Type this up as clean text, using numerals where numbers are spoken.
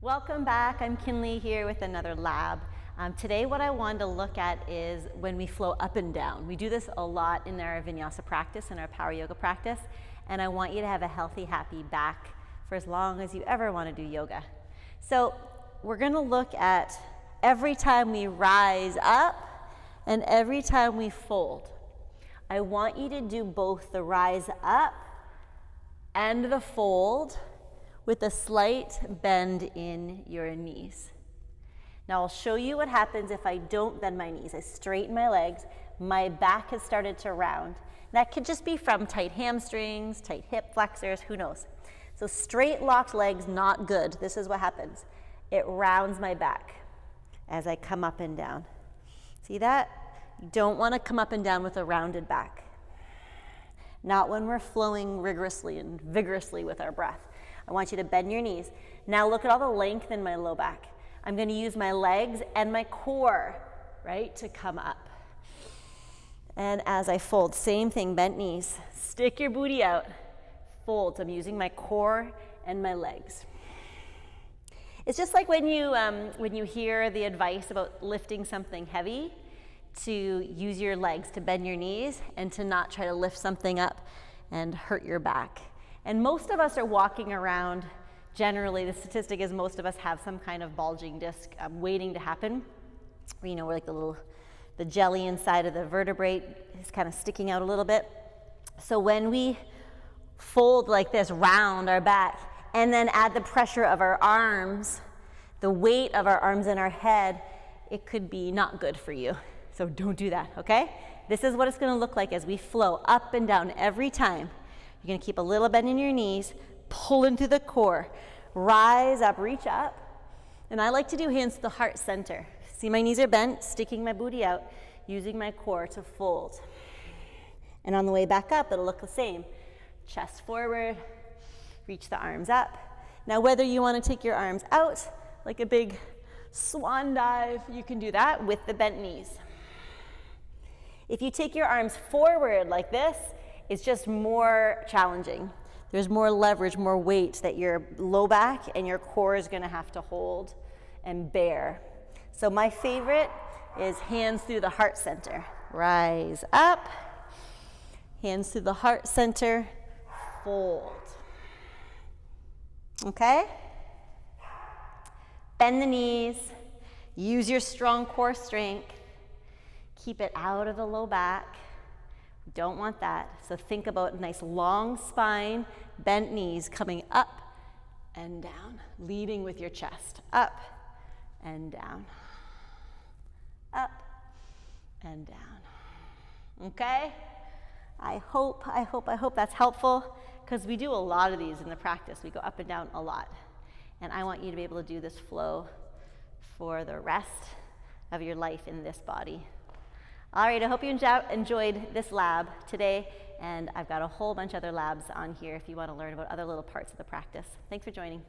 Welcome back. I'm Kinndli here with another lab. Today what I wanted to look at is when we flow up and down. We do this a lot in our vinyasa practice, in our power yoga practice, and I want you to have a healthy, happy back for as long as you ever want to do yoga. So we're going to look at every time we rise up and every time we fold. I want you to do both the rise up and the fold with a slight bend in your knees. Now I'll show you what happens if I don't bend my knees. I straighten my legs, my back has started to round. That could just be from tight hamstrings, tight hip flexors, who knows. So straight locked legs, not good. This is what happens. It rounds my back as I come up and down. See that? You don't want to come up and down with a rounded back. Not when we're flowing rigorously and vigorously with our breath. I want you to bend your knees. Now look at all the length in my low back. I'm going to use my legs and my core, right, to come up. And as I fold, same thing, bent knees. Stick your booty out. Fold. So I'm using my core and my legs. It's just like when you hear the advice about lifting something heavy, to use your legs to bend your knees and to not try to lift something up and hurt your back. And most of us are walking around, generally the statistic is most of us have some kind of bulging disc waiting to happen. You know, where like the jelly inside of the vertebrae is kind of sticking out a little bit. So when we fold like this, round our back, and then add the pressure of our arms, the weight of our arms and our head, it could be not good for you. So don't do that, okay? This is what it's going to look like as we flow up and down every time. You're going to keep a little bend in your knees, pull into the core, rise up, reach up. And I like to do hands to the heart center. See, my knees are bent, sticking my booty out, using my core to fold. And on the way back up, it'll look the same. Chest forward, reach the arms up. Now, whether you want to take your arms out like a big swan dive, you can do that with the bent knees. If you take your arms forward like this, it's just more challenging. There's more leverage, more weight that your low back and your core is going to have to hold and bear. So my favorite is hands through the heart center. Rise up, hands through the heart center, fold. Okay? Bend the knees, use your strong core strength. Keep it out of the low back. Don't want that. So think about a nice long spine, bent knees coming up and down, leading with your chest. Up and down. Up and down. Okay? I hope that's helpful, because we do a lot of these in the practice. We go up and down a lot. And I want you to be able to do this flow for the rest of your life in this body. All right, I hope you enjoyed this lab today, and I've got a whole bunch of other labs on here if you want to learn about other little parts of the practice. Thanks for joining.